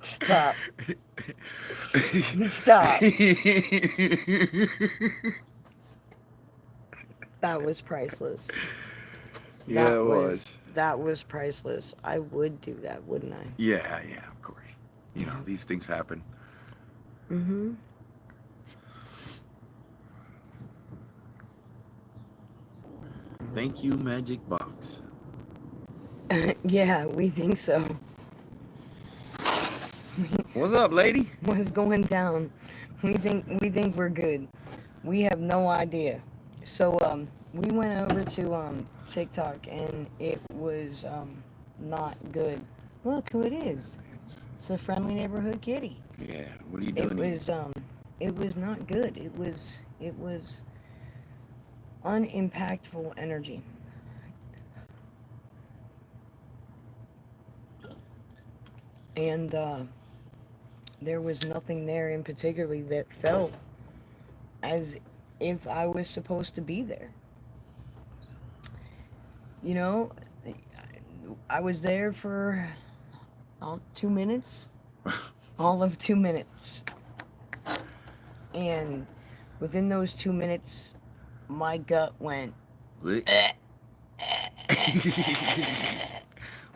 Stop. Stop. That was priceless. Yeah, That it was. was priceless. I would do that, wouldn't I? Yeah, yeah, of course. You know, Yeah. these things happen. Mm-hmm. Thank you, Magic Box. Yeah, we think so. What's up, lady? What's going down? We think we're good. We have no idea. So we went over to TikTok and it was not good. Look who it is. It's a friendly neighborhood kitty. Yeah, what are you It doing here? was um it was not good. It was unimpactful energy. And there was nothing there in particularly that felt as if I was supposed to be there. You know, I was there for 2 minutes, all of 2 minutes. And within those 2 minutes, my gut went, What?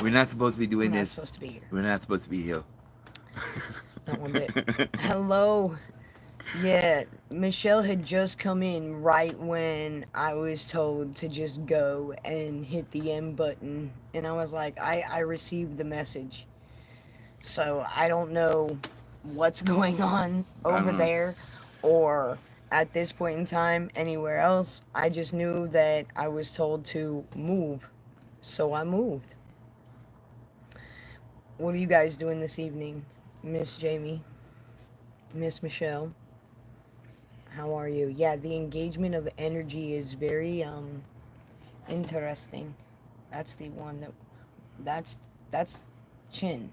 We're not supposed to be I'm doing not this. supposed to be here. We're not supposed to be here. Not one bit. Hello. Yeah, Michelle had just come in right when I was told to just go and hit the M button. And I was like, I received the message. So I don't know what's going on I over don't know. there or at this point in time anywhere else. I just knew that I was told to move. So I moved. What are you guys doing this evening? Miss Jamie, Miss Michelle, how are you? Yeah, the engagement of energy is very interesting. That's the one that's that's chin.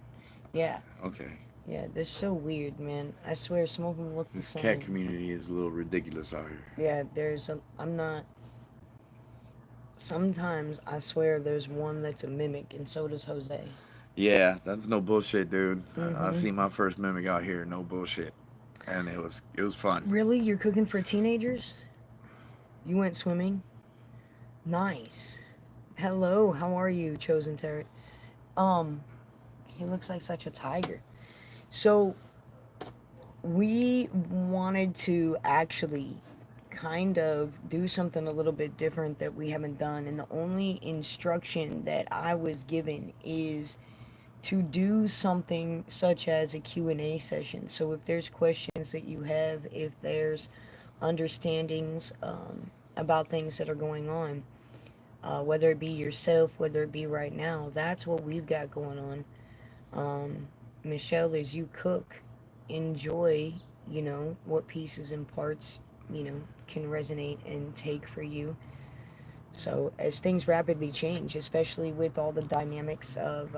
Yeah. Okay. Yeah, this is so weird, man. I swear some of them look the This cat same. community is a little ridiculous out here. Yeah, I'm not, sometimes I swear there's one that's a mimic and so does Jose. Yeah, that's no bullshit, dude. I Mm-hmm. seen my first mimic out here, no bullshit, and it was fun. Really? You're cooking for teenagers? You went swimming? Nice. Hello, how are you, Chosen Terror? Um, he looks like such a tiger. So, we wanted to actually kind of do something a little bit different that we haven't done, and the only instruction that I was given is to do something such as a Q&A session. So if there's questions that you have, if there's understandings about things that are going on, whether it be yourself, whether it be right now, that's what we've got going on. Michelle, as you cook, enjoy, what pieces and parts, can resonate and take for you. So as things rapidly change, especially with all the dynamics of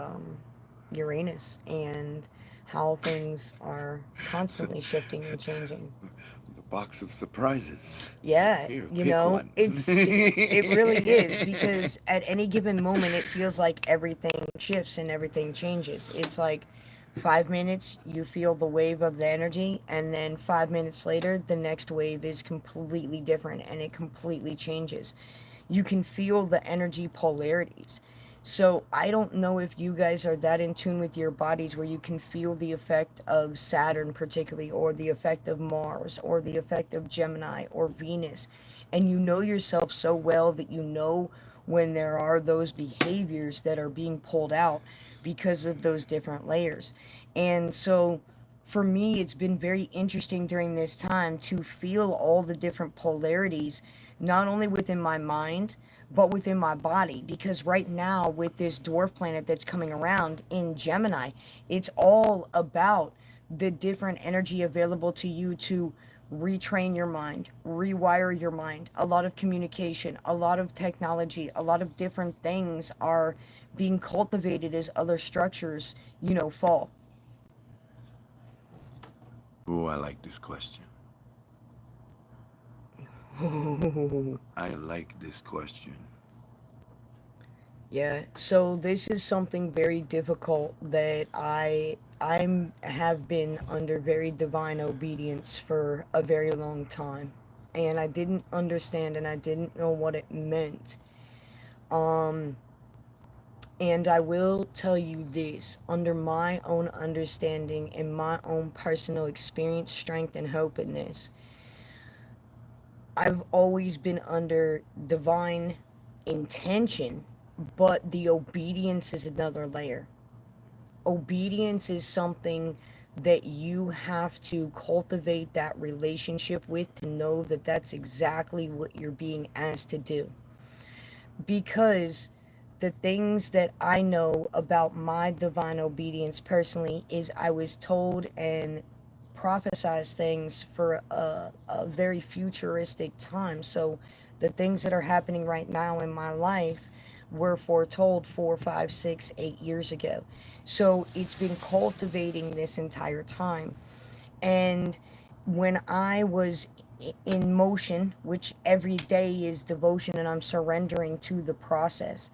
Uranus and how things are constantly shifting and changing. The box of surprises. Yeah, Here, pick one. it really is because at any given moment it feels like everything shifts and everything changes. It's like 5 minutes you feel the wave of the energy and then 5 minutes later the next wave is completely different and it completely changes. You can feel the energy polarities. So I don't know if you guys are that in tune with your bodies where you can feel the effect of Saturn particularly or the effect of Mars or the effect of Gemini or Venus, and you know yourself so well that you know when there are those behaviors that are being pulled out because of those different layers. And so for me, it's been very interesting during this time to feel all the different polarities, not only within my mind, but within my body. Because right now, with this dwarf planet that's coming around in Gemini, it's all about the different energy available to you to retrain your mind, rewire your mind. A lot of communication, a lot of technology, a lot of different things are being cultivated as other structures, fall. Oh, I like this question. I like this question. Yeah, so this is something very difficult that I'm have been under very divine obedience for a very long time. And I didn't understand and I didn't know what it meant. Um and I will tell you this, under my own understanding and my own personal experience, strength and hope in this, I've always been under divine intention, but the obedience is another layer. Obedience is something that you have to cultivate that relationship with to know that that's exactly what you're being asked to do. Because the things that I know about my divine obedience personally is I was told and prophesized things for a very futuristic time. So the things that are happening right now in my life were foretold 4, 5, 6, 8 years ago. So it's been cultivating this entire time. And when I was in motion, which every day is devotion and I'm surrendering to the process,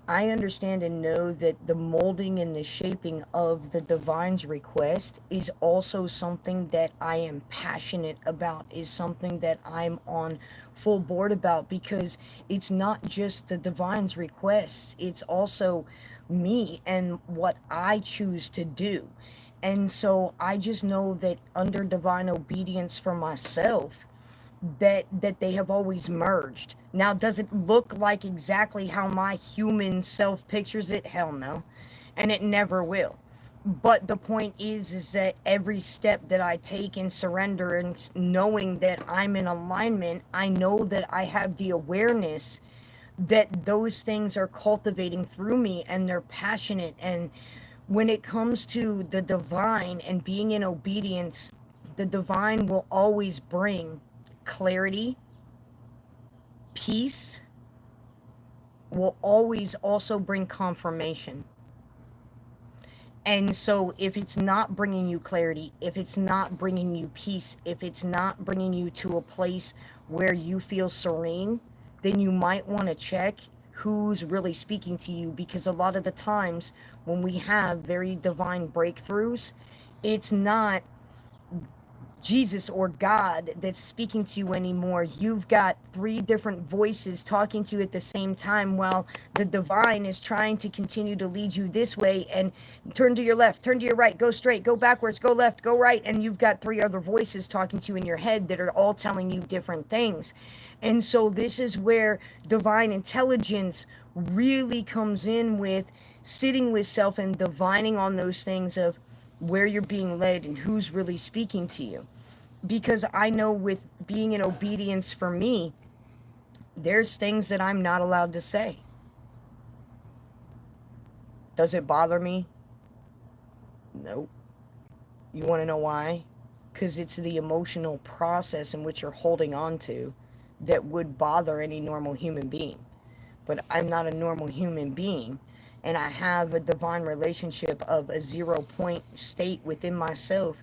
I understand and know that the molding and the shaping of the divine's request is also something that I am passionate about, is something that I'm on full board about, because it's not just the divine's requests, it's also me and what I choose to do. And so I just know that under divine obedience for myself, that they have always merged. Now, does it look like exactly how my human self pictures it? Hell no. And it never will. But the point is that every step that I take in surrender and knowing that I'm in alignment, I know that I have the awareness that those things are cultivating through me and they're passionate. And when it comes to the divine and being in obedience, the divine will always bring clarity, peace, will always also bring confirmation. And so if it's not bringing you clarity, if it's not bringing you peace, if it's not bringing you to a place where you feel serene, then you might want to check who's really speaking to you, because a lot of the times when we have very divine breakthroughs, it's not Jesus or God that's speaking to you anymore. You've got three different voices talking to you at the same time, while the divine is trying to continue to lead you this way and turn to your left, turn to your right, go straight, go backwards, go left, go right. And you've got three other voices talking to you in your head that are all telling you different things. And so this is where divine intelligence really comes in, with sitting with self and divining on those things of where you're being led and who's really speaking to you. Because I know with being in obedience for me, there's things that I'm not allowed to say. Does it bother me? Nope. You want to know why? Because it's the emotional process in which you're holding on to that would bother any normal human being. But I'm not a normal human being, and I have a divine relationship of a 0 point state within myself,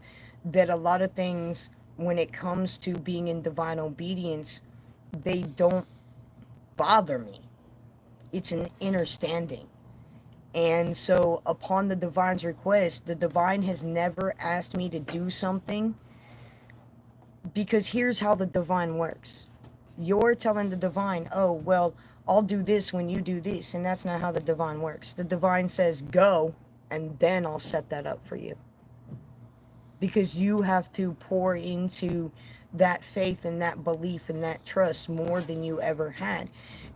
that a lot of things, when it comes to being in divine obedience, they don't bother me. It's an inner standing. And so upon the divine's request, the divine has never asked me to do something, because here's how the divine works. You're telling the divine, oh, well, I'll do this when you do this. And that's not how the divine works. The divine says, go, and then I'll set that up for you. Because you have to pour into that faith and that belief and that trust more than you ever had.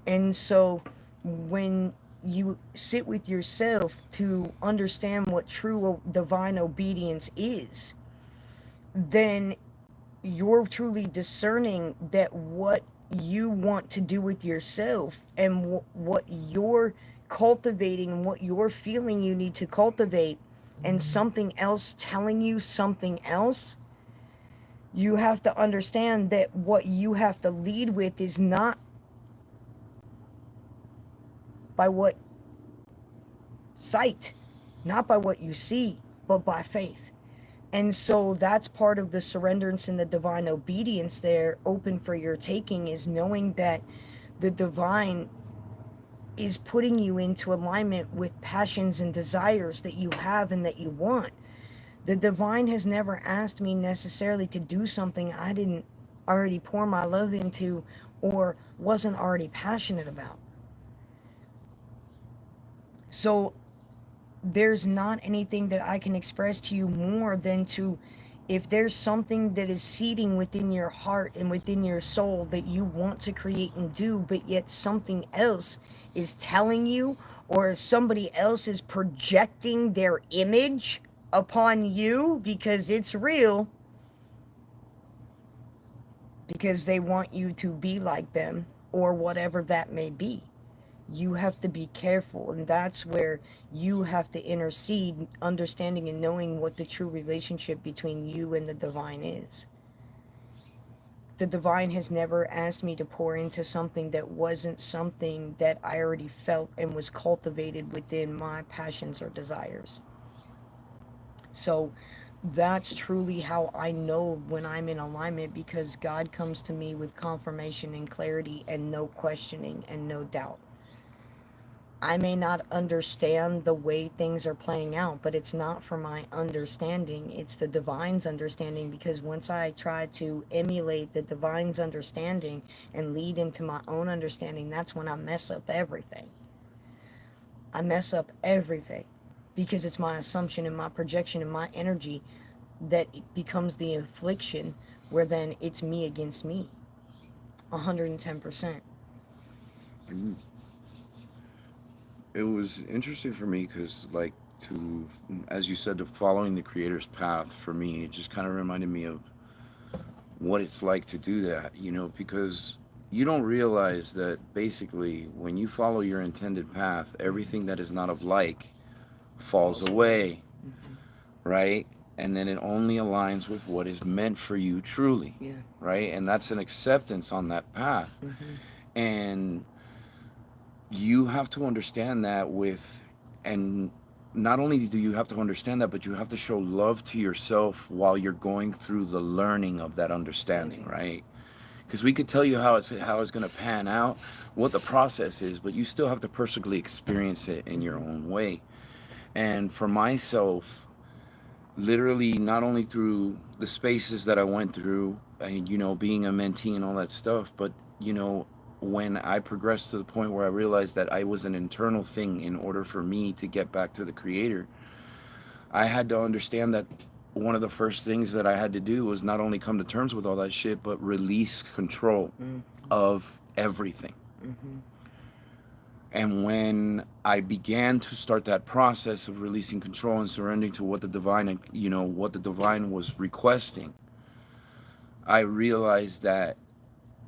And so when you sit with yourself to understand what true divine obedience is, then you're truly discerning that what you want to do with yourself and what you're cultivating, what you're feeling you need to cultivate, and something else telling you something else, you have to understand that what you have to lead with is not by what sight, not by what you see, but by faith. And so that's part of the surrenderance and the divine obedience there, open for your taking, is knowing that the divine is putting you into alignment with passions and desires that you have and that you want. The divine has never asked me necessarily to do something I didn't already pour my love into or wasn't already passionate about. So there's not anything that I can express to you more than to, if there's something that is seeding within your heart and within your soul that you want to create and do, but yet something else is telling you, or somebody else is projecting their image upon you because it's real, because they want you to be like them or whatever that may be. You have to be careful, and that's where you have to intercede, understanding and knowing what the true relationship between you and the divine is. The divine has never asked me to pour into something that wasn't something that I already felt and was cultivated within my passions or desires. So that's truly how I know when I'm in alignment, because God comes to me with confirmation and clarity and no questioning and no doubt. I may not understand the way things are playing out, but it's not for my understanding. It's the divine's understanding, because once I try to emulate the divine's understanding and lead into my own understanding, that's when I mess up everything. I mess up everything because it's my assumption and my projection and my energy that it becomes the affliction, where then it's me against me. 110%. Mm. It was interesting for me because, like, to, as you said, to following the creator's path for me, it just kind of reminded me of what it's like to do that, because you don't realize that basically when you follow your intended path, everything that is not of like falls away, Mm-hmm. right? And then it only aligns with what is meant for you truly, Yeah. right? And that's an acceptance on that path. Mm-hmm. And you have to understand that and not only do you have to understand that, but you have to show love to yourself while you're going through the learning of that understanding, right? Because we could tell you how it's going to pan out, what the process is, but you still have to personally experience it in your own way. And for myself, literally, not only through the spaces that I went through, and being a mentee and all that stuff, but when I progressed to the point where I realized that I was an internal thing in order for me to get back to the creator, I had to understand that one of the first things that I had to do was not only come to terms with all that shit, but release control Mm-hmm. of everything. Mm-hmm. And when I began to start that process of releasing control and surrendering to what the divine, what the divine was requesting, I realized that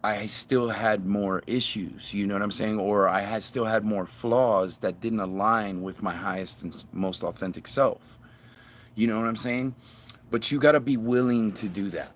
I still had more issues, you know what I'm saying? Or I had still had more flaws that didn't align with my highest and most authentic self. You know what I'm saying? But you got to be willing to do that.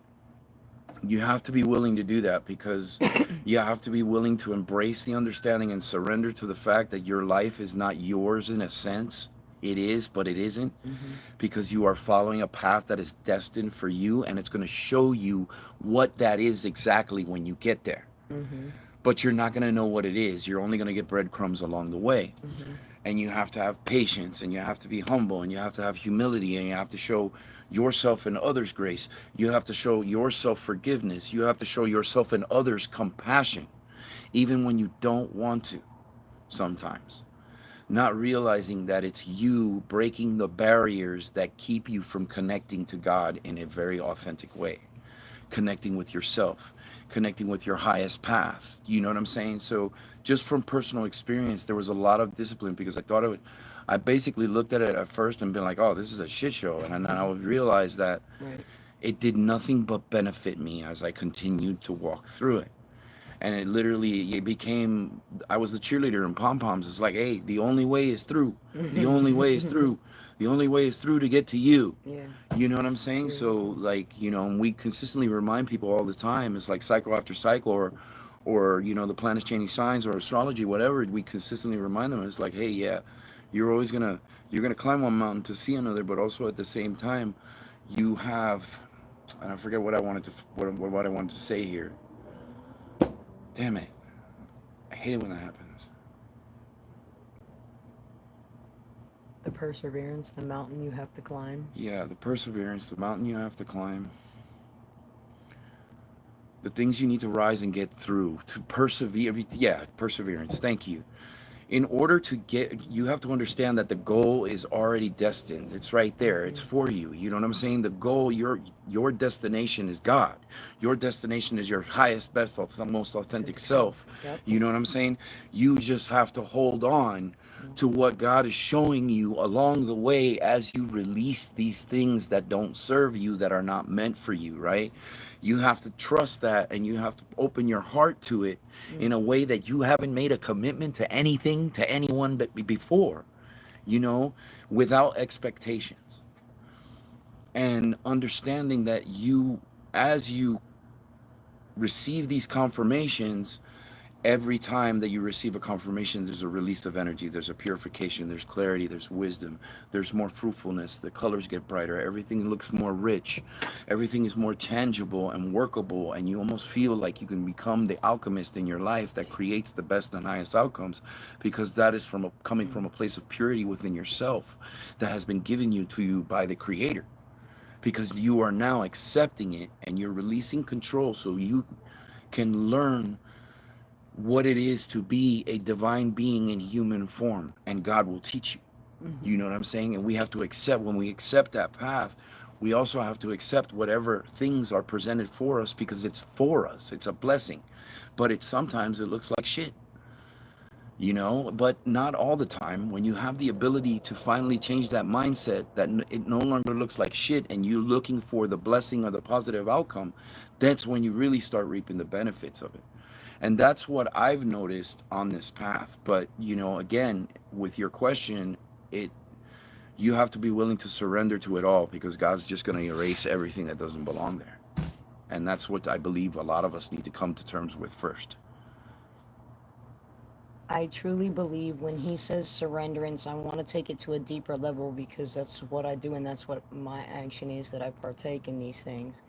You have to be willing to do that, because you have to be willing to embrace the understanding and surrender to the fact that your life is not yours in a sense. It is, but it isn't, Mm-hmm. because you are following a path that is destined for you, and it's going to show you what that is exactly when you get there. Mm-hmm. But you're not going to know what it is. You're only going to get breadcrumbs along the way. Mm-hmm. And you have to have patience, and you have to be humble, and you have to have humility, and you have to show yourself and others grace. You have to show yourself forgiveness. You have to show yourself and others compassion, even when you don't want to sometimes. Not realizing that it's you breaking the barriers that keep you from connecting to God in a very authentic way, connecting with yourself, connecting with your highest path. You know what I'm saying? So just from personal experience, there was a lot of discipline, because I basically looked at it at first and been like, oh, this is a shit show. And then I would realize that Right. it did nothing but benefit me as I continued to walk through it. And it became, I was the cheerleader in pom poms. It's like, hey, the only way is through. The only way is through. The only way is through to get to you. Yeah. You know what I'm saying? Yeah. So, like, and we consistently remind people all the time. It's like cycle after cycle, or the planets changing signs, or astrology, whatever. We consistently remind them. It's like, hey, yeah, you're gonna climb one mountain to see another, but also at the same time, you have, and I forget what I wanted to say here. Damn it. I hate it when that happens. perseverance, the mountain you have to climb. Yeah, the perseverance, the mountain you have to climb, the things you need to rise and get through to persevere. Yeah, perseverance. Thank you. In order to get, you have to understand that the goal is already destined. It's right there. It's Mm-hmm. for you. You know what I'm saying? The goal, your destination is God. Your destination is your highest, best, most authentic Authentic self. self. Yep. You know what I'm saying? You just have to hold on to what God is showing you along the way as you release these things that don't serve you, that are not meant for you, right? You have to trust that, and you have to open your heart to it in a way that you haven't made a commitment to anything, to anyone but before, you know, without expectations. And understanding that you, as you receive these confirmations, every time that you receive a confirmation, there's a release of energy, there's a purification, there's clarity, there's wisdom, there's more fruitfulness, the colors get brighter, everything looks more rich, everything is more tangible and workable, and you almost feel like you can become the alchemist in your life that creates the best and highest outcomes, because that is coming from a place of purity within yourself that has been given to you by the Creator, because you are now accepting it and you're releasing control so you can learn what it is to be a divine being in human form, and God will teach you. You Mm-hmm. know what I'm saying? And we have to accept, when we accept that path, we also have to accept whatever things are presented for us, because it's for us. It's a blessing. But sometimes it looks like shit, you know, but not all the time. When you have the ability to finally change that mindset, that it no longer looks like shit and you're looking for the blessing or the positive outcome, that's when you really start reaping the benefits of it. And that's what I've noticed on this path. But, you know, again, with your question, it you have to be willing to surrender to it all, because God's just going to erase everything that doesn't belong there. And that's what I believe a lot of us need to come to terms with first. I truly believe when he says surrenderance, I want to take it to a deeper level because that's what I do and that's what my action is, that I partake in these things.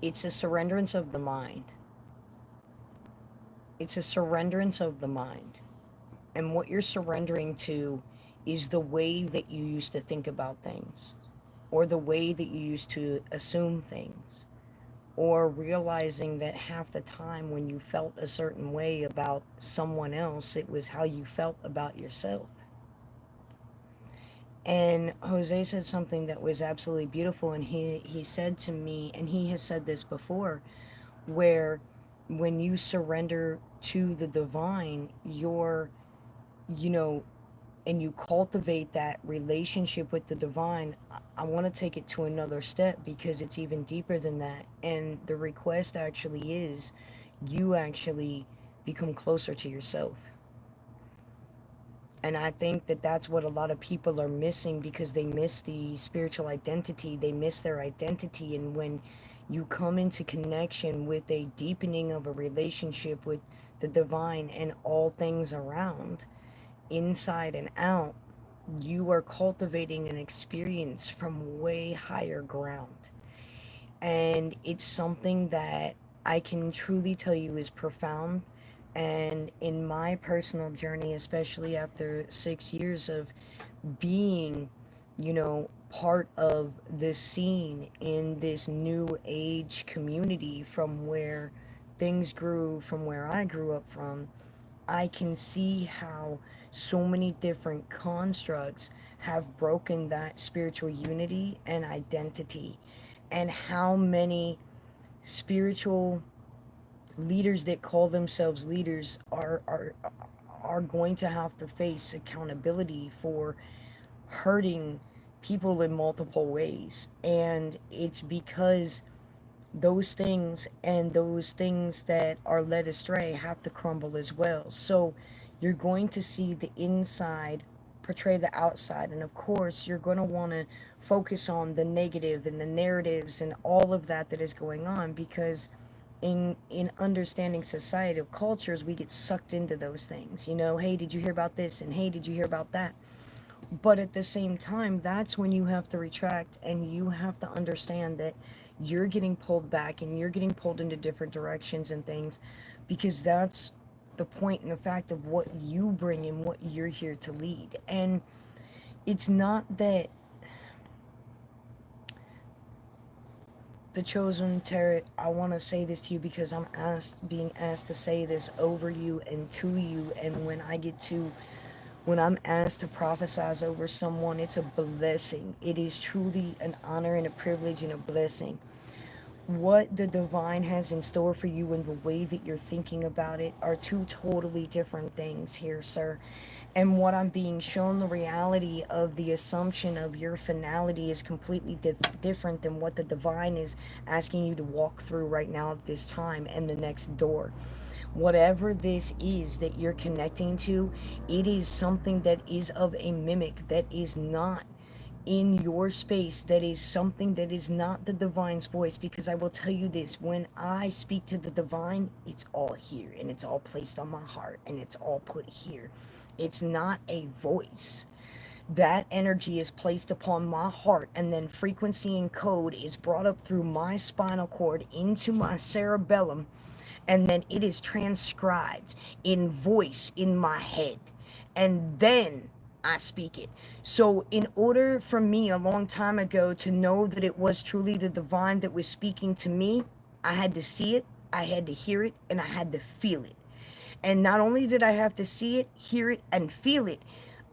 It's a surrenderance of the mind. It's a surrenderance of the mind. And what you're surrendering to is the way that you used to think about things, or the way that you used to assume things, or realizing that half the time when you felt a certain way about someone else, it was how you felt about yourself. And Jose said something that was absolutely beautiful, and he said to me, and he has said this before, where when you surrender to the divine, you're, you know, and you cultivate that relationship with the divine. I want to take it to another step because it's even deeper than that. And the request actually is you actually become closer to yourself. And I think that that's what a lot of people are missing because they miss the spiritual identity. They miss their identity. And when you come into connection with a deepening of a relationship with the divine and all things around, inside and out, you are cultivating an experience from way higher ground. And it's something that I can truly tell you is profound. And in my personal journey, especially after 6 years of being, part of this scene in this new age community from where things grew, from where I grew up from, I can see how so many different constructs have broken that spiritual unity and identity, and how many spiritual leaders that call themselves leaders are going to have to face accountability for hurting people in multiple ways. And it's because those things that are led astray have to crumble as well. So you're going to see the inside portray the outside, and of course you're going to want to focus on the negative and the narratives and all of that that is going on, because in understanding societal cultures we get sucked into those things. Hey, did you hear about this? And hey, did you hear about that? But at the same time, that's when you have to retract and you have to understand that you're getting pulled back and you're getting pulled into different directions and things, because that's the point and the fact of what you bring and what you're here to lead. And It's not that the chosen Tarot, I want to say this to you because I'm being asked to say this over you and to you, and when I'm asked to prophesize over someone, it's a blessing. It is truly an honor and a privilege and a blessing. What the divine has in store for you and the way that you're thinking about it are two totally different things here, sir. And what I'm being shown, the reality of the assumption of your finality is completely different than what the divine is asking you to walk through right now at this time and the next door. Whatever this is that you're connecting to, it is something that is of a mimic, that is not in your space, that is something that is not the divine's voice. Because I will tell you this, when I speak to the divine, it's all here and it's all placed on my heart and it's all put here. It's not a voice. That energy is placed upon my heart, and then frequency and code is brought up through my spinal cord into my cerebellum, and then it is transcribed in voice in my head, and then I speak it. So in order for me a long time ago to know that it was truly the divine that was speaking to me, I had to see it, I had to hear it, and I had to feel it. And not only did I have to see it, hear it, and feel it,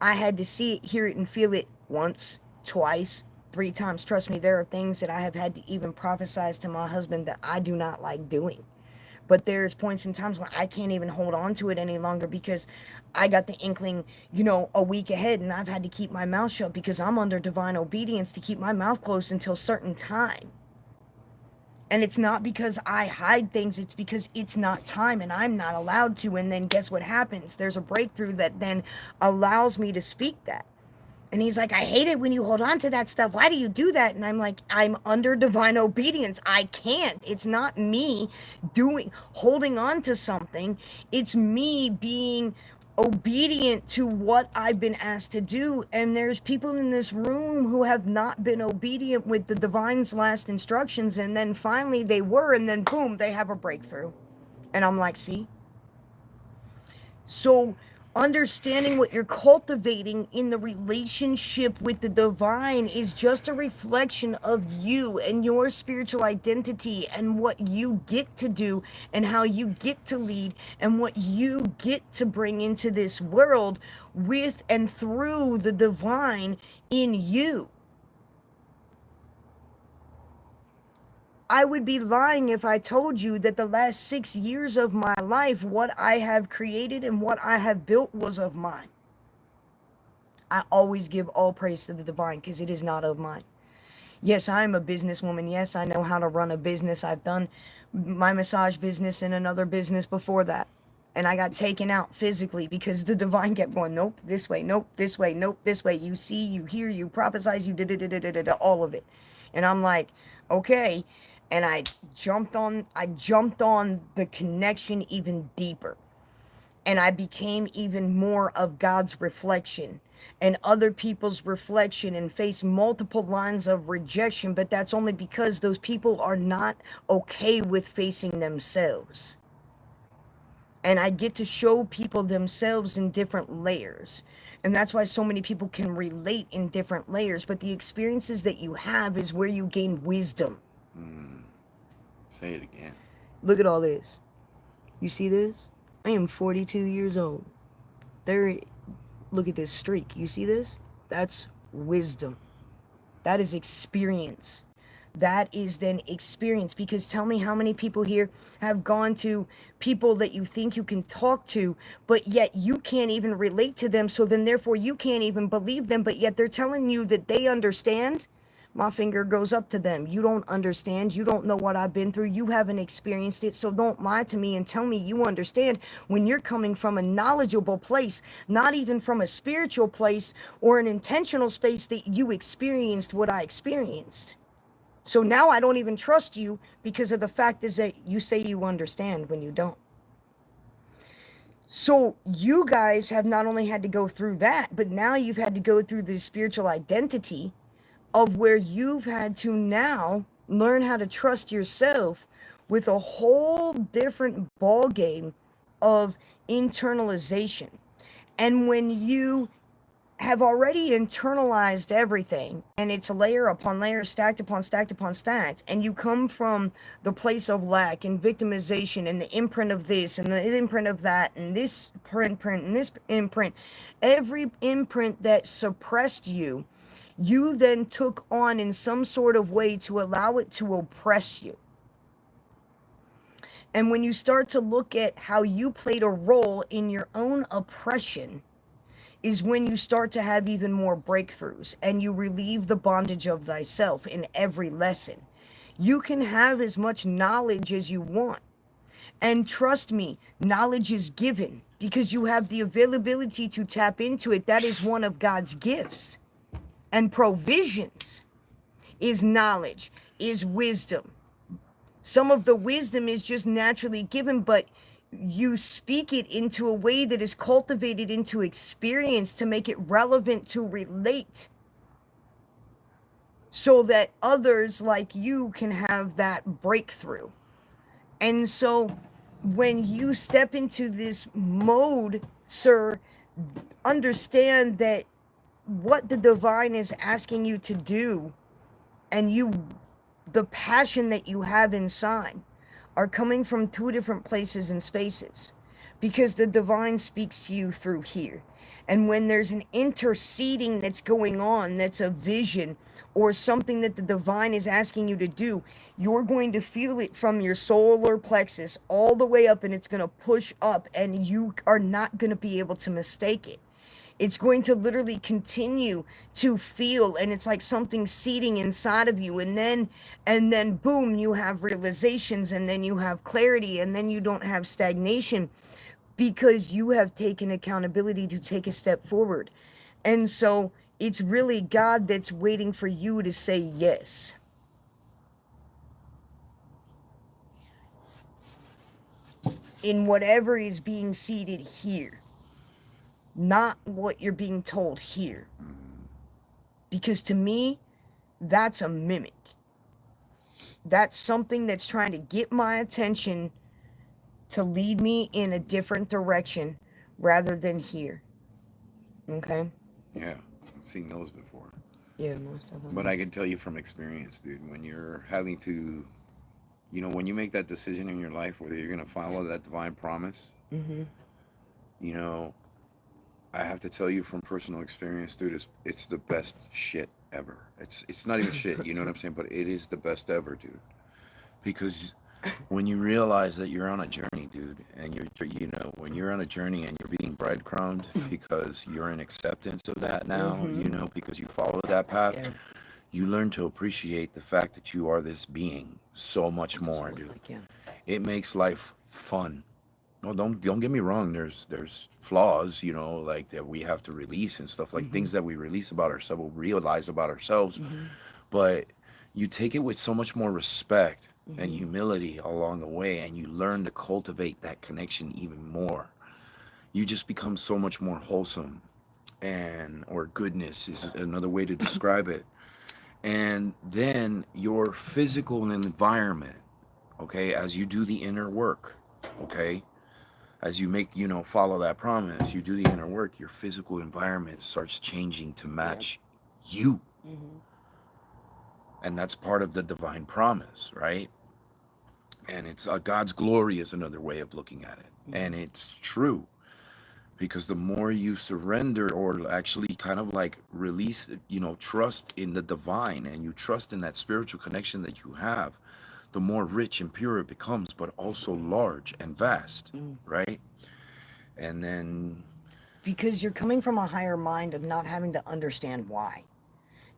I had to see it, hear it, and feel it once, twice, three times. Trust me, there are things that I have had to even prophesize to my husband that I do not like doing. But there's points in times when I can't even hold on to it any longer because I got the inkling, a week ahead, and I've had to keep my mouth shut because I'm under divine obedience to keep my mouth closed until certain time. And it's not because I hide things, it's because it's not time and I'm not allowed to. And then guess what happens? There's a breakthrough that then allows me to speak that. And he's like, I hate it when you hold on to that stuff. Why do you do that? And I'm like, I'm under divine obedience. I can't. It's not me holding on to something. It's me being obedient to what I've been asked to do. And there's people in this room who have not been obedient with the divine's last instructions. And then finally they were, and then boom, they have a breakthrough. And I'm like, see? So understanding what you're cultivating in the relationship with the divine is just a reflection of you and your spiritual identity and what you get to do and how you get to lead and what you get to bring into this world with and through the divine in you. I would be lying if I told you that the last 6 years of my life, what I have created and what I have built was of mine. I always give all praise to the divine because it is not of mine. Yes, I am a businesswoman. Yes, I know how to run a business. I've done my massage business and another business before that. And I got taken out physically because the divine kept going, nope, this way, nope, this way, nope, this way. You see, you hear, you prophesize, you did all of it. And I'm like, okay. And I jumped on the connection even deeper. And I became even more of God's reflection and other people's reflection and faced multiple lines of rejection, but that's only because those people are not okay with facing themselves. And I get to show people themselves in different layers. And that's why so many people can relate in different layers. But the experiences that you have is where you gain wisdom. Say it again. Look at all this. You see this? I am 42 years old. Look at this streak. You see this? That's wisdom. That is experience. That is then experience. Because tell me how many people here have gone to people that you think you can talk to, but yet you can't even relate to them. So then therefore you can't even believe them, but yet they're telling you that they understand. My finger goes up to them. You don't understand. You don't know what I've been through. You haven't experienced it. So don't lie to me and tell me you understand when you're coming from a knowledgeable place, not even from a spiritual place or an intentional space that you experienced what I experienced. So now I don't even trust you because of the fact is that you say you understand when you don't. So you guys have not only had to go through that, but now you've had to go through the spiritual identity of where you've had to now learn how to trust yourself with a whole different ball game of internalization. And when you have already internalized everything, and it's layer upon layer, stacked upon stacked upon stacked, and you come from the place of lack and victimization and the imprint of this and the imprint of that and this imprint and this imprint, every imprint that suppressed you, you then took on in some sort of way to allow it to oppress you. And when you start to look at how you played a role in your own oppression, is when you start to have even more breakthroughs and you relieve the bondage of thyself in every lesson. You can have as much knowledge as you want. And trust me, knowledge is given because you have the availability to tap into it. That is one of God's gifts and provisions, is knowledge, is wisdom. Some of the wisdom is just naturally given, but you speak it into a way that is cultivated into experience to make it relevant to relate, so that others like you can have that breakthrough. And so when you step into this mode, sir, understand that what the divine is asking you to do, and the passion that you have inside, are coming from two different places and spaces, because the divine speaks to you through here. And when there's an interceding that's going on, that's a vision or something that the divine is asking you to do, you're going to feel it from your solar plexus all the way up, and it's going to push up, and you are not going to be able to mistake it. It's going to literally continue to feel, and it's like something seeding inside of you, and then boom, you have realizations, and then you have clarity, and then you don't have stagnation, because you have taken accountability to take a step forward. And so it's really God that's waiting for you to say yes. In whatever is being seeded here, not what you're being told here. Because to me, that's a mimic. That's something that's trying to get my attention to lead me in a different direction rather than here. Okay? Yeah, I've seen those before. Yeah, most of them. But I can tell you from experience, dude, when you're having to, when you make that decision in your life whether you're going to follow that divine promise, Mm-hmm. you know, I have to tell you from personal experience, dude, it's the best shit ever. It's not even shit, you know what I'm saying? But it is the best ever, dude. Because when you realize that you're on a journey, dude, and when you're on a journey and you're being breadcrumbed because you're in acceptance of that now, Mm-hmm. because you followed that path, Yeah. you learn to appreciate the fact that you are this being so much more, dude. Yeah. It makes life fun. No, don't get me wrong. There's flaws, like that we have to release and stuff, like things that we release about ourselves, we realize about ourselves. But you take it with so much more respect and humility along the way, and you learn to cultivate that connection even more. You just become so much more wholesome, or goodness is another way to describe it. And then your physical environment, okay, as you do the inner work, okay, as you make, follow that promise, you do the inner work, your physical environment starts changing to match you. Mm-hmm. And that's part of the divine promise, right? And it's God's glory is another way of looking at it. And it's true, because the more you surrender, or actually kind of like release, trust in the divine, and you trust in that spiritual connection that you have, the more rich and pure it becomes, but also large and vast, right? And then, Because you're coming from a higher mind of not having to understand why.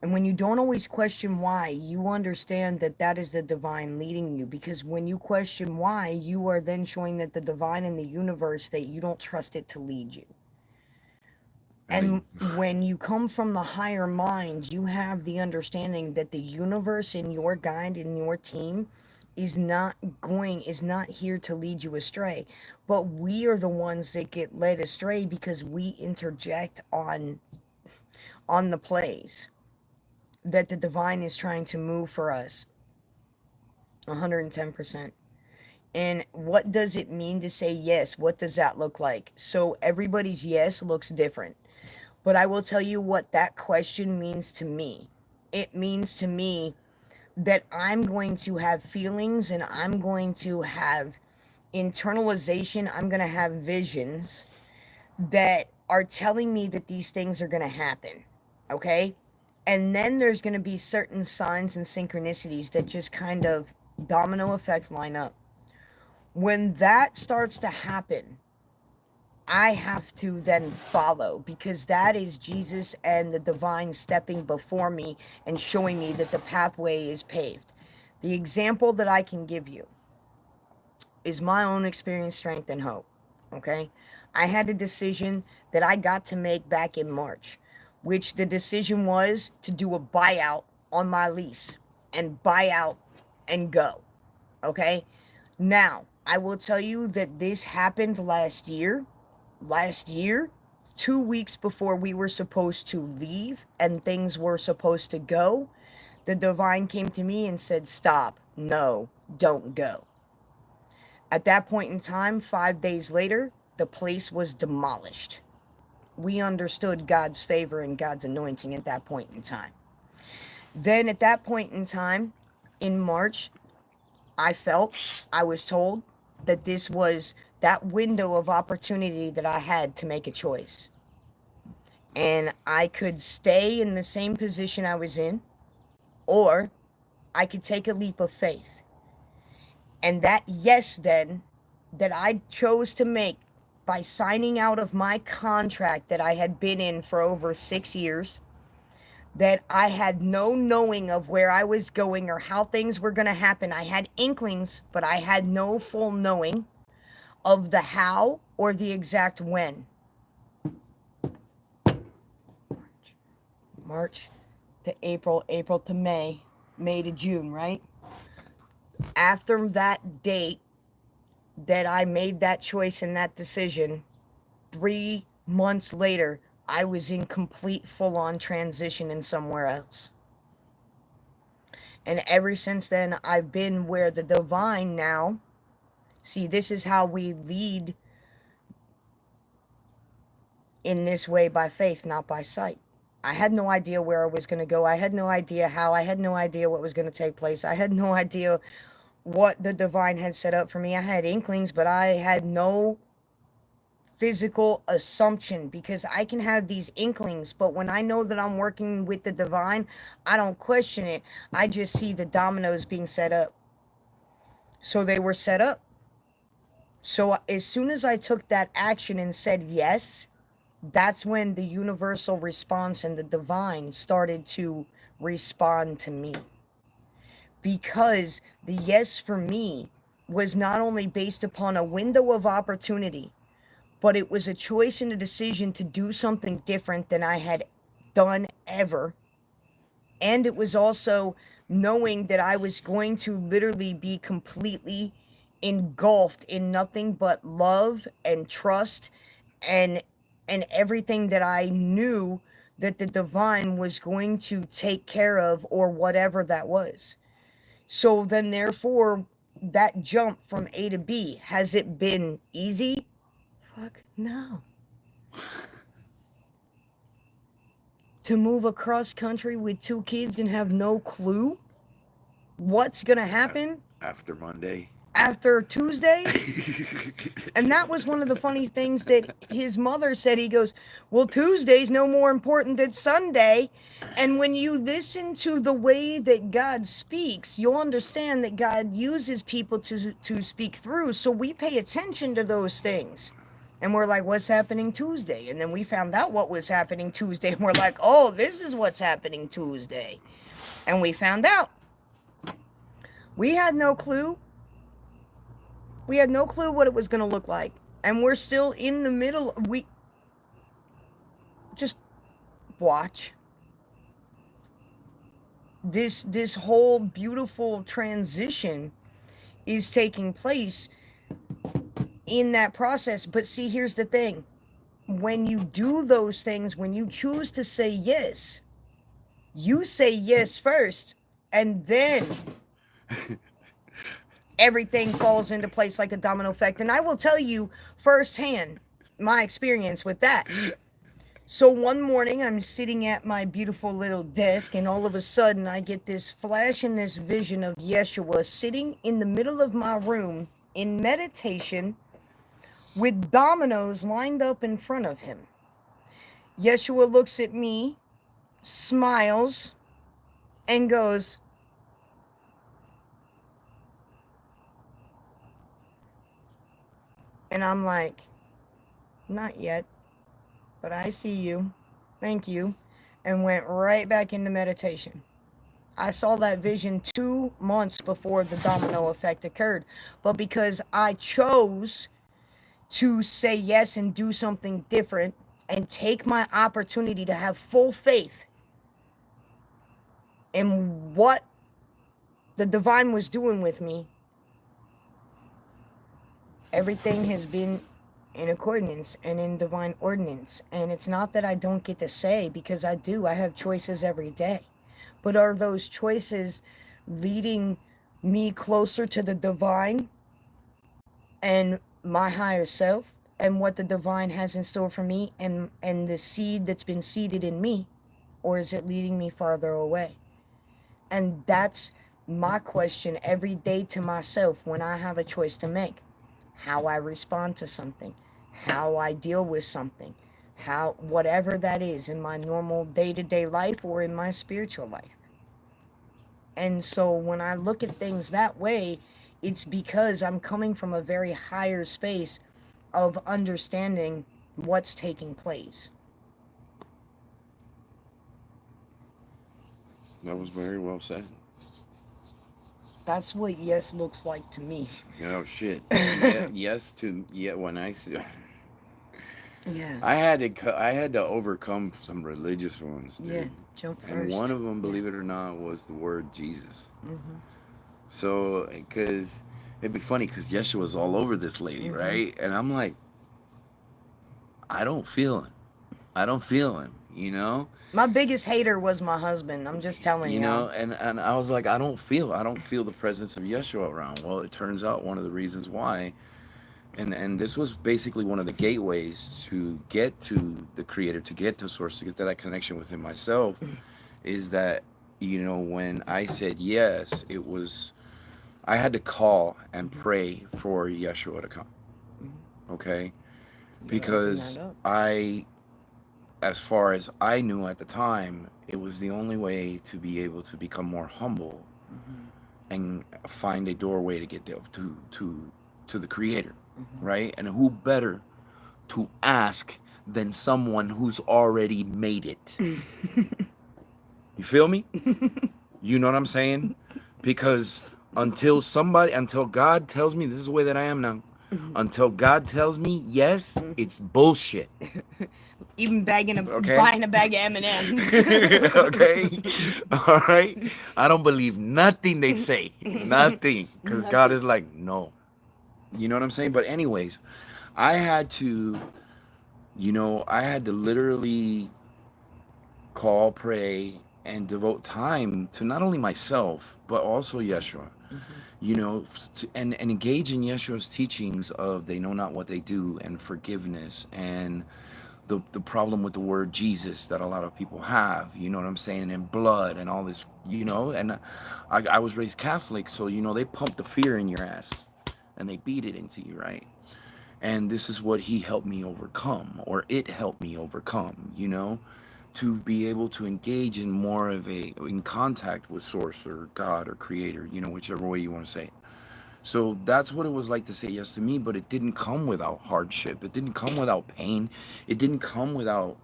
And when you don't always question why, you understand that that is the divine leading you. Because when you question why, you are then showing that the divine in the universe, that you don't trust it to lead you. And when you come from the higher mind, you have the understanding that the universe and your guide and your team is not here to lead you astray. But we are the ones that get led astray because we interject on the plays that the divine is trying to move for us. 110%. And what does it mean to say yes? What does that look like? So everybody's yes looks different. But I will tell you what that question means to me. It means to me that I'm going to have feelings and I'm going to have internalization, I'm going to have visions that are telling me that these things are going to happen. Okay? And then there's going to be certain signs and synchronicities that just kind of domino effect line up. When that starts to happen, I have to then follow, because that is Jesus and the divine stepping before me and showing me that the pathway is paved. The example that I can give you is my own experience, strength, and hope. Okay? I had a decision that I got to make back in March, which the decision was to do a buyout on my lease and buy out and go. Okay? Now, I will tell you that this happened last year. 2 weeks before we were supposed to leave and things were supposed to go, the divine came to me and said, stop, no, don't go. At that point in time, 5 days later, the place was demolished. We understood God's favor and God's anointing at that point in time. Then at that point in time, in March, I was told that this was that window of opportunity that I had to make a choice. And I could stay in the same position I was in, or I could take a leap of faith. And that yes then that I chose to make by signing out of my contract that I had been in for over 6 years, that I had no knowing of where I was going or how things were going to happen. I had inklings, but I had no full knowing of the how or the exact when. March to April, April to May, May to June, right? After that date that I made that choice and that decision, 3 months later, I was in complete full-on transition in somewhere else. And ever since then, I've been where the divine now, see, this is how we lead in this way, by faith, not by sight. I had no idea where I was going to go. I had no idea how. I had no idea what was going to take place. I had no idea what the divine had set up for me. I had inklings, but I had no physical assumption, because I can have these inklings, but when I know that I'm working with the divine, I don't question it. I just see the dominoes being set up. So they were set up. So as soon as I took that action and said yes, that's when the universal response and the divine started to respond to me. Because the yes for me was not only based upon a window of opportunity, but it was a choice and a decision to do something different than I had done ever. And it was also knowing that I was going to literally be completely engulfed in nothing but love and trust and everything that I knew that the divine was going to take care of, or whatever that was. So then therefore, that jump from A to B, has it been easy? Fuck no. To move across country with 2 kids and have no clue what's gonna happen after Monday, after Tuesday. And that was one of the funny things that his mother said. He goes, well, Tuesday's no more important than Sunday. And when you listen to the way that God speaks, you'll understand that God uses people to speak through. So we pay attention to those things. And we're like, what's happening Tuesday? And then we found out what was happening Tuesday. And we're like, oh, this is what's happening Tuesday. And we found out. We had no clue. We had no clue what it was going to look like. And we're still in the middle. We just watch. This whole beautiful transition is taking place in that process. But see, here's the thing. When you do those things, when you choose to say yes, you say yes first, and then everything falls into place like a domino effect. And I will tell you firsthand my experience with that. So one morning I'm sitting at my beautiful little desk, and all of a sudden I get this flash and this vision of Yeshua sitting in the middle of my room in meditation with dominoes lined up in front of him. Yeshua looks at me, smiles, and goes, and I'm like, not yet, but I see you. Thank you. And went right back into meditation. I saw that vision 2 months before the domino effect occurred. But because I chose to say yes and do something different and take my opportunity to have full faith in what the divine was doing with me, everything has been in accordance and in divine ordinance. And it's not that I don't get to say, because I do. I have choices every day. But are those choices leading me closer to the divine and my higher self and what the divine has in store for me, and the seed that's been seeded in me? Or is it leading me farther away? And that's my question every day to myself when I have a choice to make. How I respond to something, how I deal with something, how, whatever that is in my normal day-to-day life or in my spiritual life. And so when I look at things that way, it's because I'm coming from a very higher space of understanding what's taking place. That was very well said. That's what yes looks like to me. Oh shit. Yeah, yes to yeah. When I see, Yeah. I had to overcome some religious ones, dude. Yeah. Jump first. And one of them, Yeah. believe it or not, was the word Jesus. Mm-hmm. So, because it'd be funny, because Yeshua was all over this lady, Mm-hmm. right? And I'm like, I don't feel him. I don't feel him, you know? My biggest hater was my husband. I'm just telling You you. know, and I was like, I don't feel the presence of Yeshua around. Well, it turns out one of the reasons why, and this was basically one of the gateways to get to the creator, to get to source, to get to that connection within myself, is that, you know, when I said yes, it was, I had to call and pray for Yeshua to come. Okay? Because I, as far as I knew at the time, it was the only way to be able to become more humble and find a doorway to get there, to the creator, right? And who better to ask than someone who's already made it? You feel me? You know what I'm saying? Because until God tells me this is the way that I am now, until God tells me yes, it's bullshit. Even buying a bag of M&Ms. Okay? All right? I don't believe nothing they say. Nothing. Because God is like, no. You know what I'm saying? But anyways, I had to, I had to literally call, pray, and devote time to not only myself, but also Yeshua. And engage in Yeshua's teachings of they know not what they do, and forgiveness, and the problem with the word Jesus that a lot of people have, you know what I'm saying, and blood and all this, and I was raised Catholic, so, they pump the fear in your ass and they beat it into you, right? And this is what he helped me overcome, or it helped me overcome, to be able to engage in more of in contact with source or God or creator, whichever way you want to say it. So that's what it was like to say yes to me, but it didn't come without hardship. It didn't come without pain. It didn't come without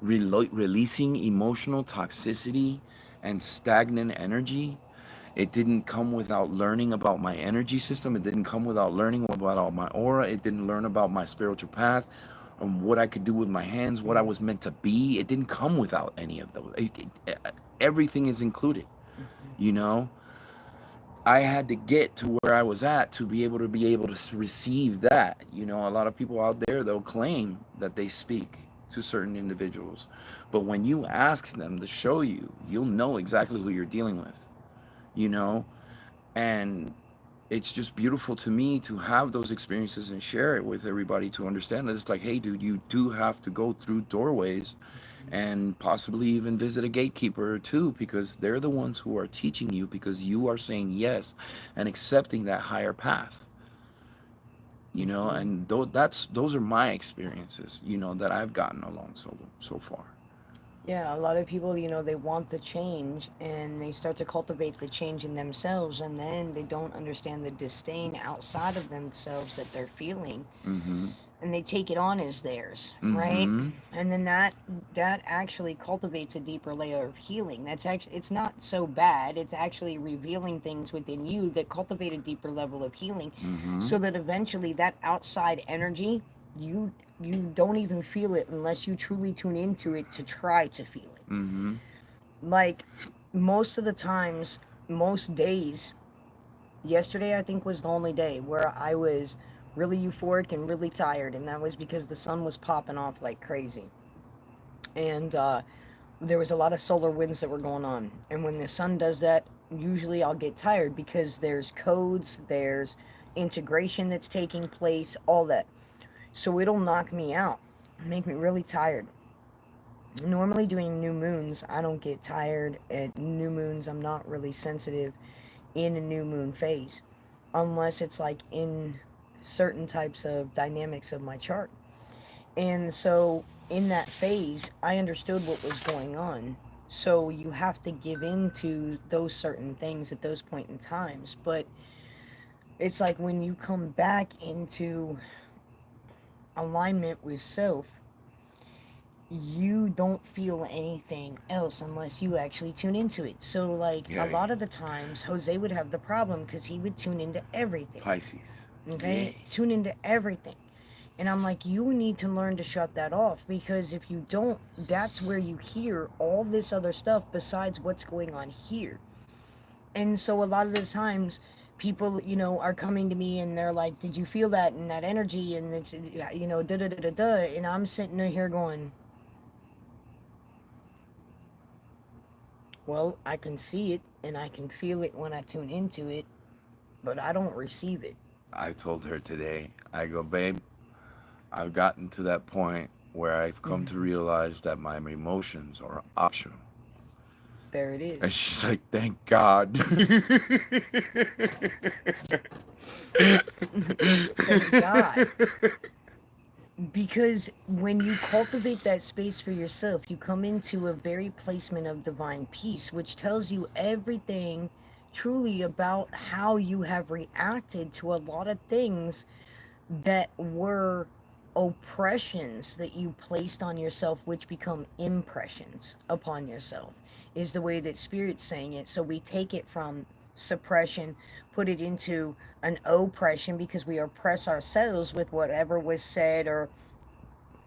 releasing emotional toxicity and stagnant energy. It didn't come without learning about my energy system. It didn't come without learning about my aura. It didn't learn about my spiritual path and what I could do with my hands, what I was meant to be. It didn't come without any of those. Everything is included, I had to get to where I was at to be able to receive that. A lot of people out there, they'll claim that they speak to certain individuals, but when you ask them to show you, you'll know exactly who you're dealing with, and it's just beautiful to me to have those experiences and share it with everybody to understand that it's like, hey, dude, you do have to go through doorways and possibly even visit a gatekeeper or two, because they're the ones who are teaching you, because you are saying yes and accepting that higher path, you know. Hmm. And those are my experiences, you know, that I've gotten along so far. Yeah, a lot of people, they want the change and they start to cultivate the change in themselves, and then they don't understand the disdain outside of themselves that they're feeling, Mm-hmm. and they take it on as theirs, right? Mm-hmm. And then that actually cultivates a deeper layer of healing. That's actually, it's not so bad. It's actually revealing things within you that cultivate a deeper level of healing, Mm-hmm. so that eventually that outside energy, you you don't even feel it unless you truly tune into it to try to feel it. Mm-hmm. Like, most of the times, most days, yesterday I think was the only day where I was really euphoric and really tired, and that was because the sun was popping off like crazy. And there was a lot of solar winds that were going on. And when the sun does that, usually I'll get tired because there's codes, there's integration that's taking place, all that. So it'll knock me out, make me really tired. Normally, doing new moons, I don't get tired. At new moons, I'm not really sensitive in a new moon phase, unless it's like in certain types of dynamics of my chart. And so in that phase, I understood what was going on. So you have to give in to those certain things at those point in times. But it's like when you come back into alignment with self, you don't feel anything else unless you actually tune into it. So, like, a Yay. lot of the times, Jose would have the problem because he would tune into everything. Pisces. Okay? Yay. Tune into everything. And I'm like, you need to learn to shut that off, because if you don't, that's where you hear all this other stuff besides what's going on here. And so, a lot of the times, people, are coming to me and they're like, did you feel that and that energy? And it's, da da da da da. And I'm sitting here going, well, I can see it and I can feel it when I tune into it, but I don't receive it. I told her today, I go, babe, I've gotten to that point where I've come to Hmm. realize that my emotions are optional. There it And is. she's like, thank God. Thank God. Because when you cultivate that space for yourself, you come into a very placement of divine peace, which tells you everything truly about how you have reacted to a lot of things that were oppressions that you placed on yourself, which become impressions upon yourself, is the way that Spirit's saying it. So we take it from suppression, put it into an oppression, because we oppress ourselves with whatever was said or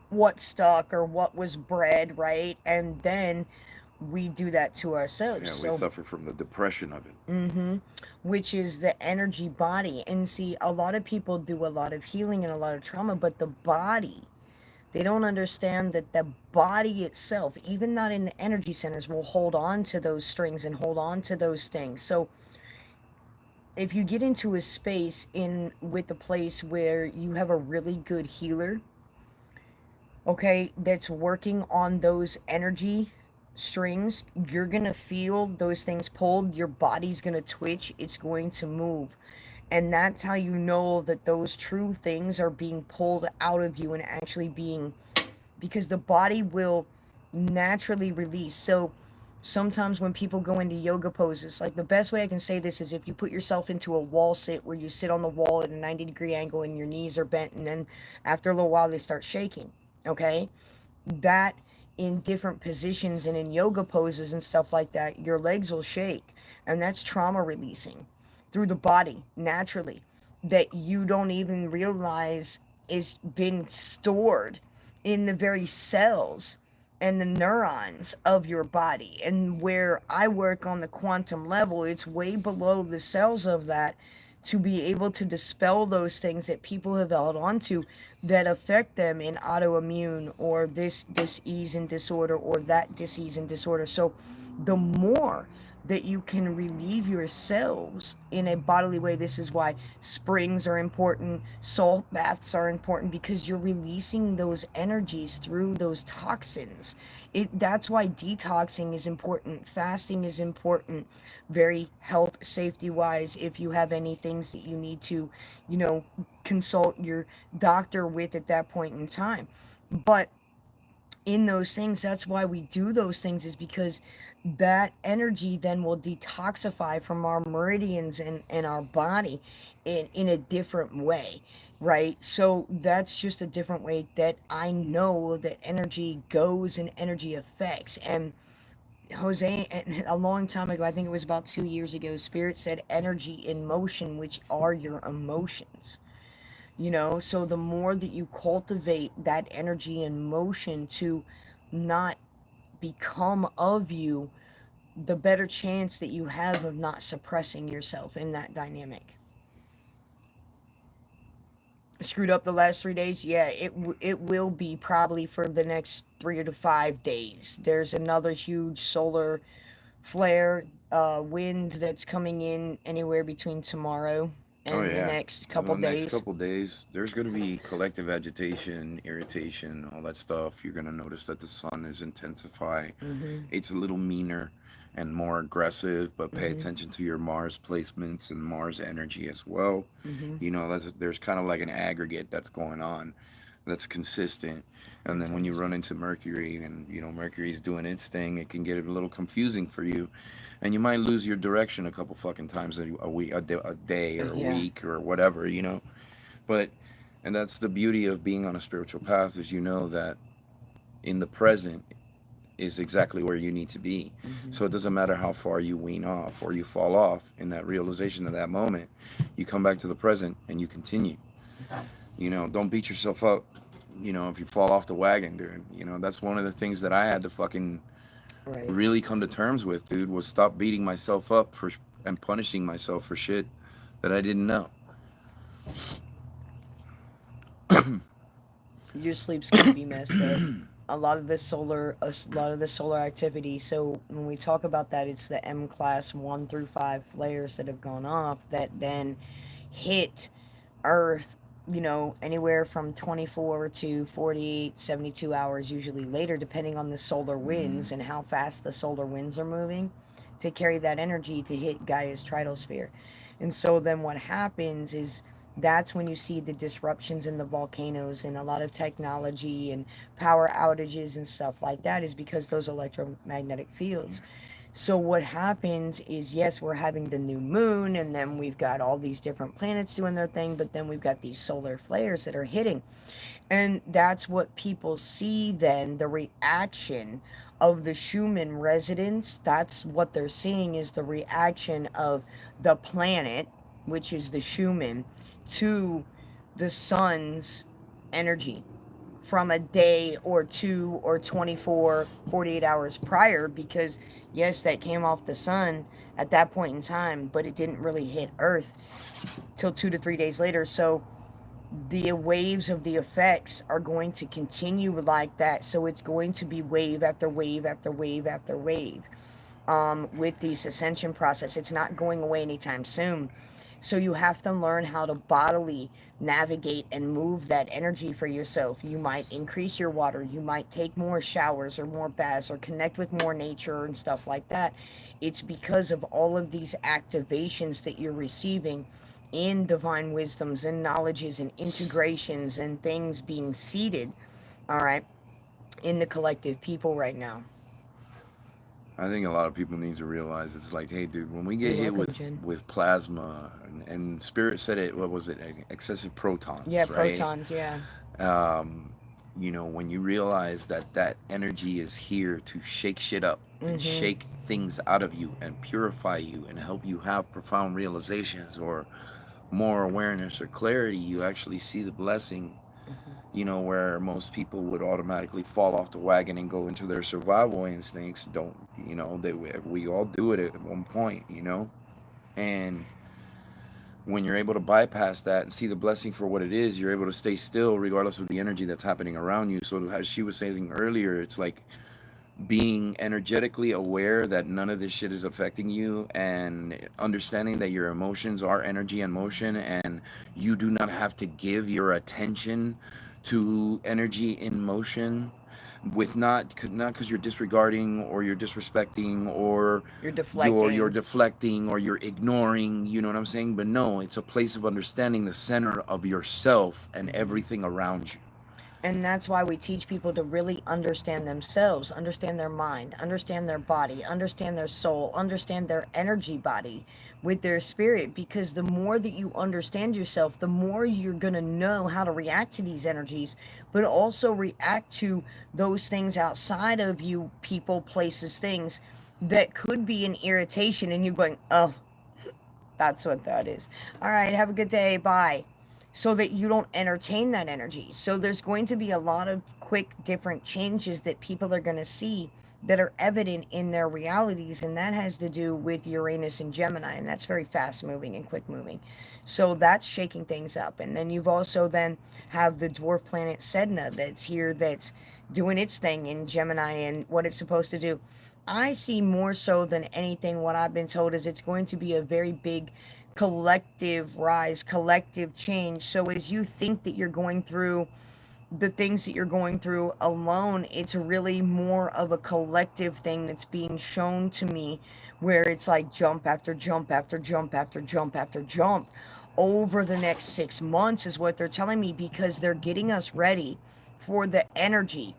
what stuck or what was bred, right? And then we do that to ourselves. Yeah, we So, suffer from the depression of it. mm-hmm, which is the energy body. And see, a lot of people do a lot of healing and a lot of trauma, but the body, they don't understand that the body itself, even not in the energy centers, will hold on to those strings and hold on to those things. So if you get into a space in with a place where you have a really good healer, okay, that's working on those energy strings, you're gonna feel those things pulled, your body's gonna twitch, it's going to move. And that's how you know that those true things are being pulled out of you and actually being, because the body will naturally release. So sometimes when people go into yoga poses, like, the best way I can say this is if you put yourself into a wall sit where you sit on the wall at a 90-degree angle and your knees are bent, and then after a little while they start shaking, okay? That, in different positions and in yoga poses and stuff like that, your legs will shake, and that's trauma releasing through the body naturally, that you don't even realize is been stored in the very cells and the neurons of your body. And where I work on the quantum level, it's way below the cells of that, to be able to dispel those things that people have held onto that affect them in autoimmune, or this disease and disorder, or that disease and disorder. So the more that you can relieve yourselves in a bodily way. This is why springs are important, salt baths are important, because you're releasing those energies through those toxins. That's why detoxing is important, fasting is important, very health safety wise. If you have any things that you need to, you know, consult your doctor with at that point in time. But in those things, that's why we do those things, is because that energy then will detoxify from our meridians and our body in a different way, right? So that's just a different way that I know that energy goes and energy affects. And Jose, a long time ago, I think it was about 2 years ago, Spirit said energy in motion, which are your emotions. You know, so the more that you cultivate that energy and motion to not become of you, the better chance that you have of not suppressing yourself in that dynamic. Screwed up the last 3 days, yeah, it will be probably for the next 3 to 5 days. There's another huge solar flare, wind that's coming in anywhere between tomorrow Oh and the yeah. next In the couple next days. couple days, there's going to be collective agitation, irritation, all that stuff. You're going to notice that the sun is intensifying. Mm-hmm. It's a little meaner and more aggressive, but pay Mm-hmm. attention to your Mars placements and Mars energy as well. Mm-hmm. You know, there's kind of like an aggregate that's going on that's consistent. And then when you run Interesting. into Mercury and, you know, Mercury's doing its thing, it can get a little confusing for you. And you might lose your direction a couple fucking times a week, a day or a Yeah. week or whatever, you know. But, and that's the beauty of being on a spiritual path, is you know that in the present is exactly where you need to be. Mm-hmm. So it doesn't matter how far you wean off or you fall off in that realization of that moment. You come back to the present and you continue. You know, don't beat yourself up. You know, if you fall off the wagon, dude. You know, that's one of the things that I had to fucking Right. really come to terms with, dude, was stop beating myself up for and punishing myself for shit that I didn't know. Your sleep's gonna be messed up. A lot of the solar activity. So when we talk about that, it's the M class 1 through 5 flares that have gone off that then hit Earth, anywhere from 24 to 48, 72 hours, usually later, depending on the solar Mm-hmm. winds and how fast the solar winds are moving to carry that energy to hit Gaia's tritosphere. And so then what happens is that's when you see the disruptions in the volcanoes and a lot of technology and power outages and stuff like that, is because those electromagnetic fields. So what happens is, yes, we're having the new moon, and then we've got all these different planets doing their thing, but then we've got these solar flares that are hitting. And that's what people see then, the reaction of the Schumann resonance. That's what they're seeing, is the reaction of the planet, which is the Schumann, to the sun's energy from a day or two or 24, 48 hours prior, because yes, that came off the sun at that point in time, but it didn't really hit Earth till 2 to 3 days later. So the waves of the effects are going to continue like that. So it's going to be wave after wave after wave after wave, with this ascension process. It's not going away anytime soon. So you have to learn how to bodily navigate and move that energy for yourself. You might increase your water, you might take more showers or more baths or connect with more nature and stuff like that. It's because of all of these activations that you're receiving in divine wisdoms and knowledges and integrations and things being seeded, all right, in the collective people right now. I think a lot of people need to realize it's like, hey, dude, when we get You're hit welcome, Jen. with plasma and Spirit said it, what was it, excessive Yeah, protons, right? protons, yeah. Um, you know, when you realize that that energy is here to shake shit up and Mm-hmm. shake things out of you and purify you and help you have profound realizations or more awareness or clarity, you actually see the blessing. Mm-hmm. You know, where most people would automatically fall off the wagon and go into their survival instincts. Don't, you know, we all do it at one point, you know? And when you're able to bypass that and see the blessing for what it is, you're able to stay still regardless of the energy that's happening around you. So, as she was saying earlier, it's like being energetically aware that none of this shit is affecting you, and understanding that your emotions are energy and motion, and you do not have to give your attention to energy in motion, with not because you're disregarding or you're disrespecting or You're you're deflecting. deflecting or you're ignoring, you know what I'm saying? But no, it's a place of understanding the center of yourself and everything around you. And that's why we teach people to really understand themselves, understand their mind, understand their body, understand their soul, understand their energy body with their spirit. Because the more that you understand yourself, the more you're going to know how to react to these energies, but also react to those things outside of you, people, places, things that could be an irritation. And you're going, oh, that's what that is. All right, have a good day. Bye. So that you don't entertain that energy. So there's going to be a lot of quick, different changes that people are going to see that are evident in their realities. And that has to do with Uranus and Gemini. And that's very fast moving and quick moving. So that's shaking things up. And then you've also then have the dwarf planet Sedna that's here, that's doing its thing in Gemini and what it's supposed to do. I see more so than anything, what I've been told is it's going to be a very big collective rise, collective change. So as you think that you're going through the things that you're going through alone, it's really more of a collective thing that's being shown to me, where it's like jump after jump after jump after jump after jump over the next 6 months, is what they're telling me, because they're getting us ready for the energy,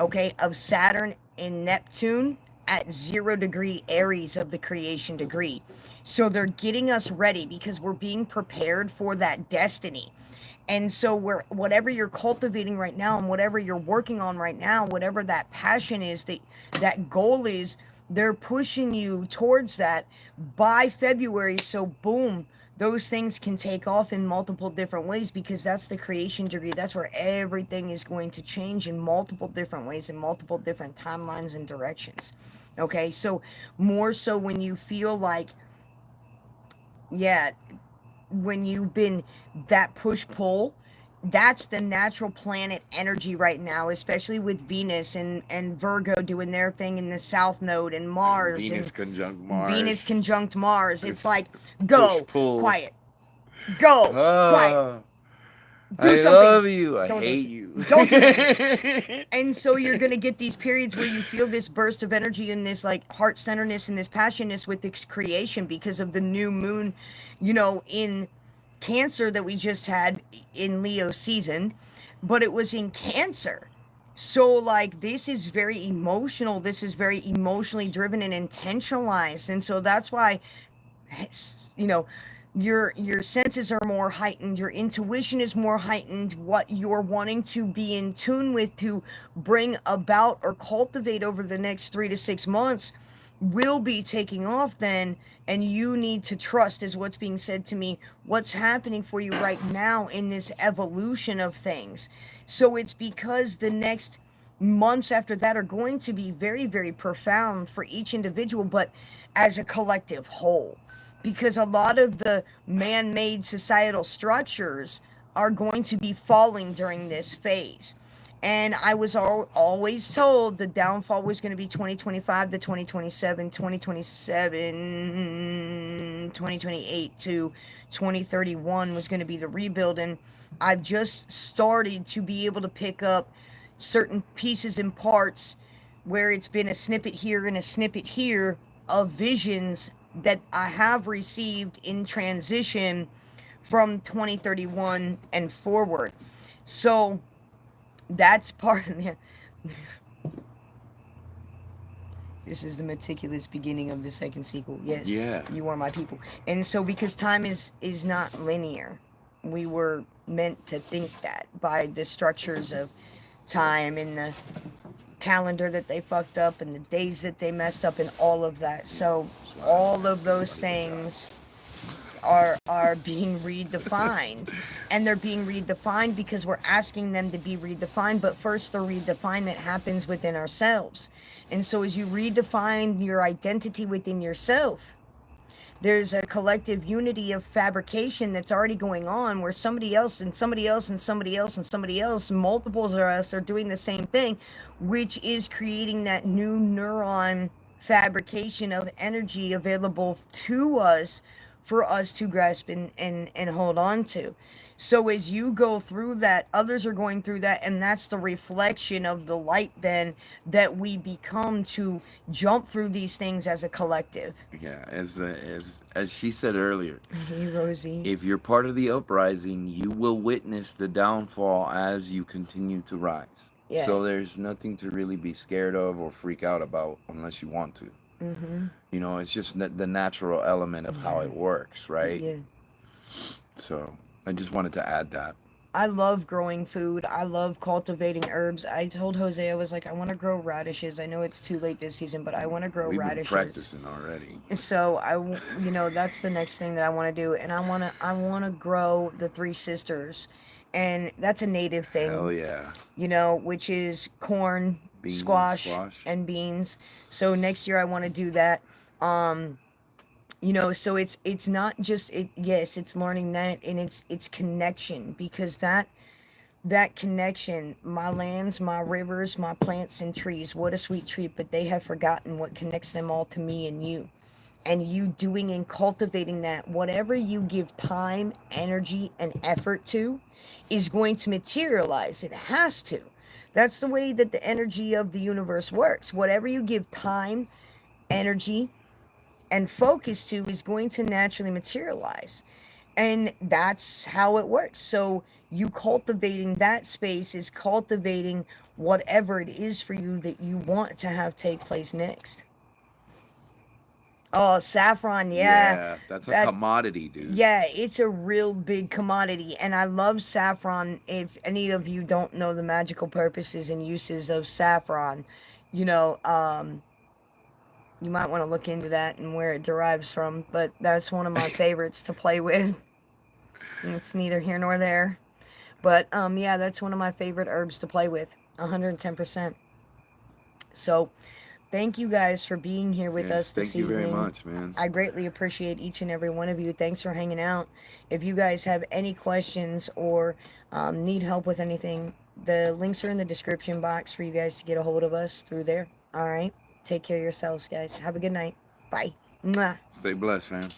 okay, of Saturn and Neptune at 0 degree Aries of the creation degree. So they're getting us ready because we're being prepared for that destiny. And so where whatever you're cultivating right now and whatever you're working on right now, whatever that passion is, that goal is, they're pushing you towards that by February. So boom, those things can take off in multiple different ways, because that's the creation degree. That's where everything is going to change in multiple different ways, in multiple different timelines and directions. Okay, so more so when you feel like, yeah, when you've been that push pull, that's the natural planet energy right now, especially with Venus and Virgo doing their thing in the south node, and Mars Venus and conjunct Venus Mars. conjunct Mars. It's It's like, push go pull. quiet, go quiet, Ah, do I something, love you. I don't do hate shit, you. don't do anything. And so you're going to get these periods where you feel this burst of energy and this like heart-centeredness and this passionate with this creation, because of the new moon, in Cancer that we just had in Leo season, but it was in Cancer. So like this is very emotional, this is very emotionally driven and intentionalized. And so that's why, you know your senses are more heightened, your intuition is more heightened, what you're wanting to be in tune with to bring about or cultivate over the next 3 to 6 months will be taking off then. And you need to trust, is what's being said to me, what's happening for you right now in this evolution of things. So it's because the next months after that are going to be very, very profound for each individual, but as a collective whole, because a lot of the man-made societal structures are going to be falling during this phase. And I was always told the downfall was going to be 2025 to 2027, 2027, 2028 to 2031 was going to be the rebuild. And I've just started to be able to pick up certain pieces and parts where it's been a snippet here and a snippet here of visions that I have received in transition from 2031 and forward. So that's part of the. This is the meticulous beginning of the second sequel. Yes, Yeah. you are my people. And so because time is not linear, we were meant to think that by the structures of time and the calendar that they fucked up and the days that they messed up and all of that. So all of those things are being redefined, and they're being redefined because we're asking them to be redefined. But first, the redefinement happens within ourselves. And so as you redefine your identity within yourself, There's a collective unity of fabrication that's already going on where somebody else and somebody else and somebody else and somebody else, multiples of us, are doing the same thing, which is creating that new neuron fabrication of energy available to us for us to grasp and hold on to. So as you go through that, others are going through that, and that's the reflection of the light then that we become to jump through these things as a collective. Yeah, as she said earlier, Hey, Rosie. if you're part of the uprising, you will witness the downfall as you continue to rise. Yeah. So there's nothing to really be scared of or freak out about unless you want to. Mm-hmm. You know, it's just the natural element of how it works, right? Yeah. So I just wanted to add that. I love growing food. I love cultivating herbs. I told Jose, I was like, I want to grow radishes. I know it's too late this season, but I want to grow We've radishes. been practicing already. So that's the next thing that I want to do, and I want to grow the Three Sisters, and that's a native thing. Hell yeah. Which is corn, Beans and squash, squash. and beans. So next year I want to do that. So it's not just it. Yes, it's learning that, and it's connection, because that connection, my lands, my rivers, my plants and trees, what a sweet treat, but they have forgotten what connects them all to me and you. And you doing and cultivating that, whatever you give time, energy, and effort to, is going to materialize. It has to. That's the way that the energy of the universe works. Whatever you give time, energy, and focus to is going to naturally materialize. And that's how it works. So you cultivating that space is cultivating whatever it is for you that you want to have take place next. Oh, saffron, yeah. That's a commodity, dude. Yeah, it's a real big commodity. And I love saffron. If any of you don't know the magical purposes and uses of saffron, you might want to look into that and where it derives from. But that's one of my favorites to play with. It's neither here nor there. But yeah, that's one of my favorite herbs to play with. 110%. So thank you guys for being here with us this evening. Thank you very much, man. I greatly appreciate each and every one of you. Thanks for hanging out. If you guys have any questions or need help with anything, the links are in the description box for you guys to get a hold of us through there. All right? Take care of yourselves, guys. Have a good night. Bye. Mwah. Stay blessed, fam.